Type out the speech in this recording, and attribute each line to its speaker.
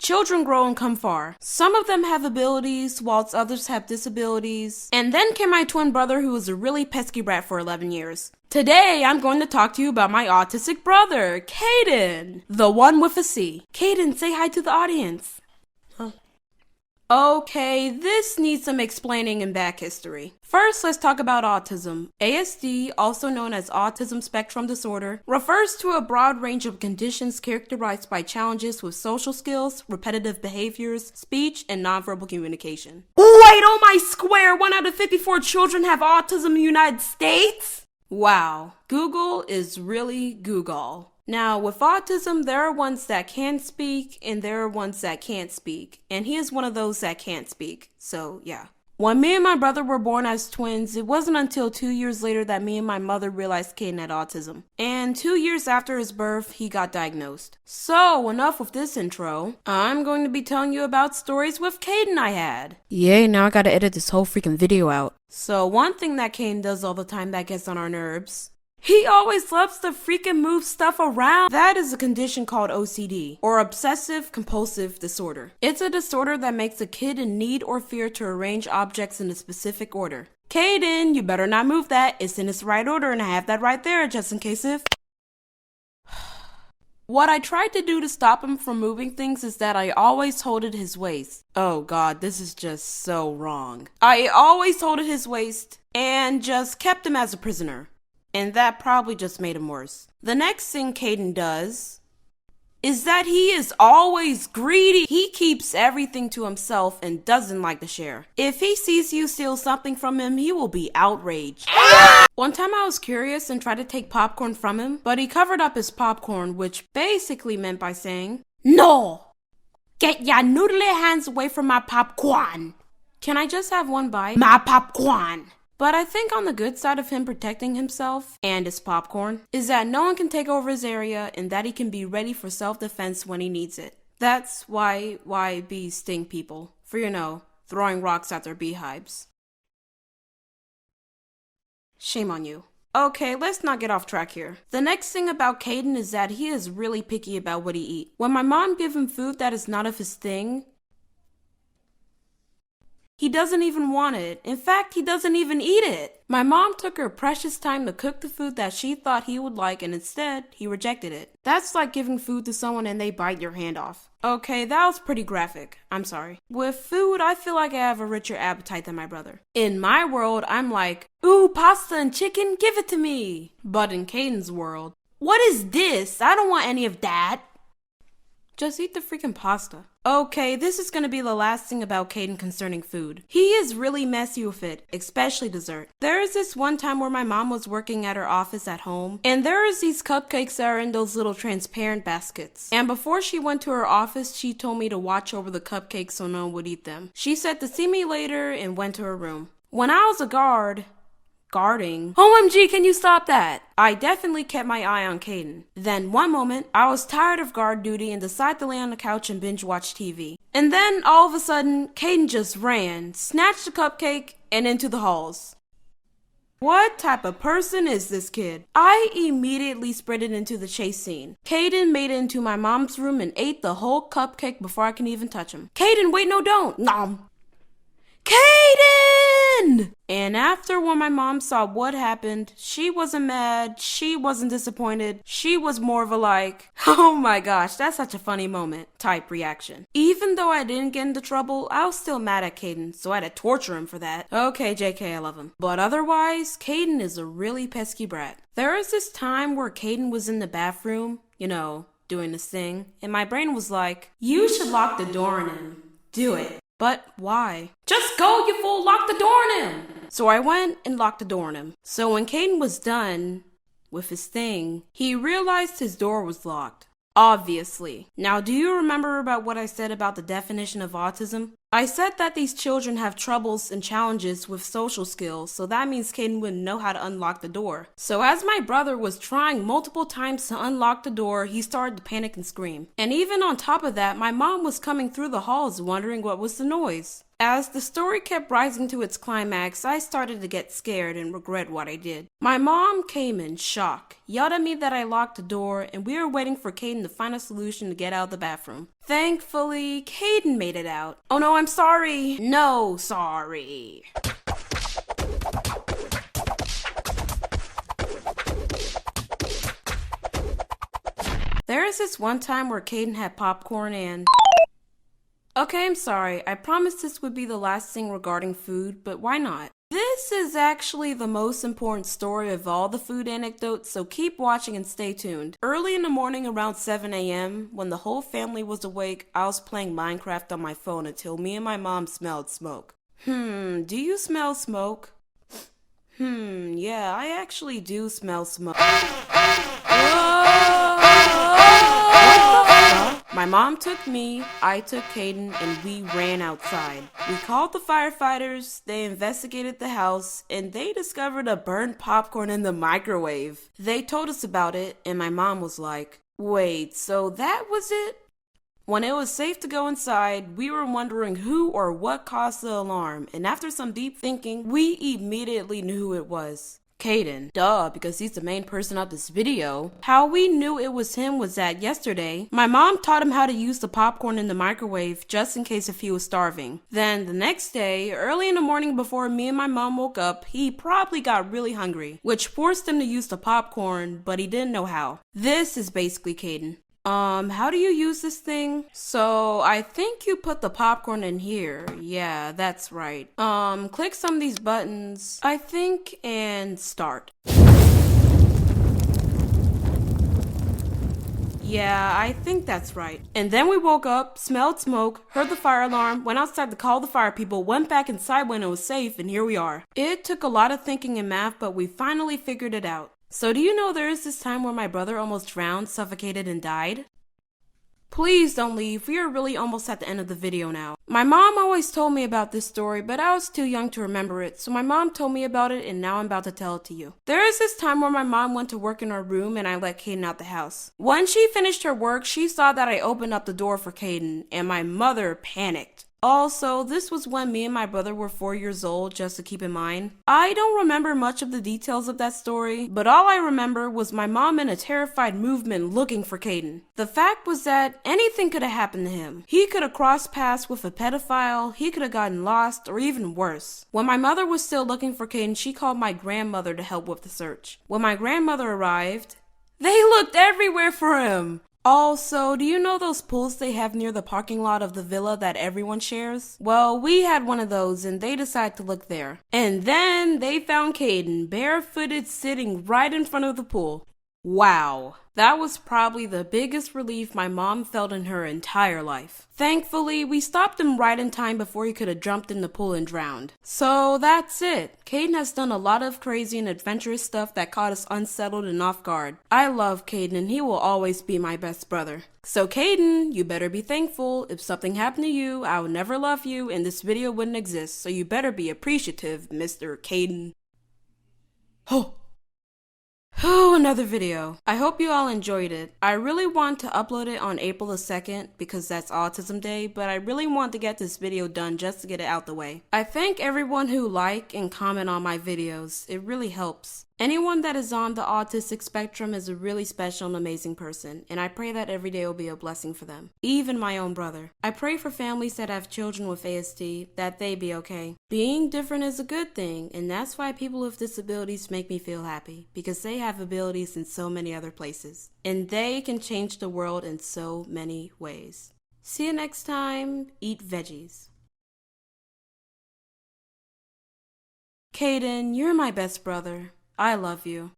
Speaker 1: Children grow and come far. Some of them have abilities, whilst others have disabilities. And then came my twin brother, who was a really pesky brat for 11 years. Today, I'm going to talk to you about my autistic brother, Caden, the one with a C. Caden, say hi to the audience. Okay, this needs some explaining in back history. First, let's talk about autism. ASD, also known as autism spectrum disorder, refers to a broad range of conditions characterized by challenges with social skills, repetitive behaviors, speech, and nonverbal communication. Wait, oh my square! 1 out of 54 children have autism in the United States? Wow, Google is really Google. Now, with autism, there are ones that can speak and there are ones that can't speak. And he is one of those that can't speak. So, yeah. When me and my brother were born as twins, it wasn't until 2 years later that me and my mother realized Caden had autism. And 2 years after his birth, he got diagnosed. So, enough with this intro. I'm going to be telling you about stories with Caden I had. Yay, now I gotta edit this whole freaking video out. So, one thing that Caden does all the time that gets on our nerves, he always loves to freaking move stuff around. That is a condition called OCD, or obsessive compulsive disorder. It's a disorder that makes a kid in need or fear to arrange objects in a specific order. Caden, you better not move that. It's in its right order and I have that right there just in case if... What I tried to do to stop him from moving things is that I always holded his waist. Oh god, this is just so wrong. I always holded his waist and just kept him as a prisoner. And that probably just made him worse. The next thing Caden does is that he is always greedy. He keeps everything to himself and doesn't like to share. If he sees you steal something from him, he will be outraged. One time I was curious and tried to take popcorn from him, but he covered up his popcorn, which basically meant by saying, "No! Get your noodly hands away from my popcorn! Can I just have one bite? My popcorn!" But I think on the good side of him protecting himself and his popcorn is that no one can take over his area and that he can be ready for self-defense when he needs it. That's why bees sting people for, throwing rocks at their beehives. Shame on you. Okay, let's not get off track here. The next thing about Caden is that he is really picky about what he eats. When my mom gives him food that is not of his thing, he doesn't even want it. In fact, he doesn't even eat it. My mom took her precious time to cook the food that she thought he would like and instead, he rejected it. That's like giving food to someone and they bite your hand off. Okay, that was pretty graphic. I'm sorry. With food, I feel like I have a richer appetite than my brother. In my world, I'm like, ooh, pasta and chicken, give it to me. But in Caden's world, what is this? I don't want any of that. Just eat the freaking pasta. Okay, this is gonna be the last thing about Caden concerning food. He is really messy with it, especially dessert. There is this one time where my mom was working at her office at home, and there is these cupcakes that are in those little transparent baskets. And before she went to her office, she told me to watch over the cupcakes so no one would eat them. She said to see me later and went to her room. When I was a guarding. OMG, can you stop that? I definitely kept my eye on Caden. Then one moment, I was tired of guard duty and decided to lay on the couch and binge watch TV. And then all of a sudden, Caden just ran, snatched the cupcake, and into the halls. What type of person is this kid? I immediately sprinted into the chase scene. Caden made it into my mom's room and ate the whole cupcake before I can even touch him. Caden, wait, no, don't. Nom. Caden! And after when my mom saw what happened, she wasn't mad, she wasn't disappointed, she was more of a like, oh my gosh, that's such a funny moment type reaction. Even though I didn't get into trouble, I was still mad at Caden, so I had to torture him for that. Okay, JK, I love him. But otherwise, Caden is a really pesky brat. There was this time where Caden was in the bathroom, doing this thing, and my brain was like, you should lock the door on him. Do it. But why? Just go, you fool! Lock the door on him! So I went and locked the door on him. So when Caden was done with his thing, he realized his door was locked. Obviously. Now, do you remember about what I said about the definition of autism? I said that these children have troubles and challenges with social skills, so that means Caden wouldn't know how to unlock the door. So as my brother was trying multiple times to unlock the door, he started to panic and scream. And even on top of that, my mom was coming through the halls wondering what was the noise. As the story kept rising to its climax, I started to get scared and regret what I did. My mom came in shock, yelled at me that I locked the door, and we were waiting for Caden to find a solution to get out of the bathroom. Thankfully, Caden made it out. Oh no, I'm sorry. No, sorry. There is this one time where Caden had popcorn and... Okay, I'm sorry. I promised this would be the last thing regarding food, but why not? This is actually the most important story of all the food anecdotes, so keep watching and stay tuned. Early in the morning around 7 a.m., when the whole family was awake, I was playing Minecraft on my phone until me and my mom smelled smoke. Do you smell smoke? Yeah, I actually do smell smoke. My mom took me, I took Caden, and we ran outside. We called the firefighters, they investigated the house, and they discovered a burned popcorn in the microwave. They told us about it, and my mom was like, "Wait, so that was it?" When it was safe to go inside, we were wondering who or what caused the alarm, and after some deep thinking, we immediately knew who it was. Caden. Duh, because he's the main person of this video. How we knew it was him was that yesterday, my mom taught him how to use the popcorn in the microwave just in case if he was starving. Then the next day, early in the morning before me and my mom woke up, he probably got really hungry, which forced him to use the popcorn, but he didn't know how. This is basically Caden. How do you use this thing? So, I think you put the popcorn in here. Yeah, that's right. Click some of these buttons, I think, and start. Yeah, I think that's right. And then we woke up, smelled smoke, heard the fire alarm, went outside to call the fire people, went back inside when it was safe, and here we are. It took a lot of thinking and math, but we finally figured it out. So do you know there is this time where my brother almost drowned, suffocated, and died? Please don't leave, we are really almost at the end of the video now. My mom always told me about this story, but I was too young to remember it, so my mom told me about it and now I'm about to tell it to you. There is this time where my mom went to work in her room and I let Caden out the house. When she finished her work, she saw that I opened up the door for Caden, and my mother panicked. Also, this was when me and my brother were 4 years old, just to keep in mind. I don't remember much of the details of that story, but all I remember was my mom in a terrified movement looking for Caden. The fact was that anything could have happened to him. He could have crossed paths with a pedophile, he could have gotten lost, or even worse. When my mother was still looking for Caden, she called my grandmother to help with the search. When my grandmother arrived, they looked everywhere for him! Also, do you know those pools they have near the parking lot of the villa that everyone shares? Well, we had one of those and they decided to look there. And then they found Caden barefooted sitting right in front of the pool. Wow, that was probably the biggest relief my mom felt in her entire life. Thankfully, we stopped him right in time before he could have jumped in the pool and drowned. So that's it. Caden has done a lot of crazy and adventurous stuff that caught us unsettled and off guard. I love Caden and he will always be my best brother. So Caden, you better be thankful. If something happened to you, I would never love you and this video wouldn't exist. So you better be appreciative, Mr. Caden. Another video. I hope you all enjoyed it. I really want to upload it on April the 2nd because that's Autism Day, but I really want to get this video done just to get it out the way. I thank everyone who like and comment on my videos. It really helps. Anyone that is on the autistic spectrum is a really special and amazing person, and I pray that every day will be a blessing for them. Even my own brother. I pray for families that have children with ASD, that they be okay. Being different is a good thing, and that's why people with disabilities make me feel happy, because they have abilities in so many other places, and they can change the world in so many ways. See you next time. Eat veggies. Caden, you're my best brother. I love you.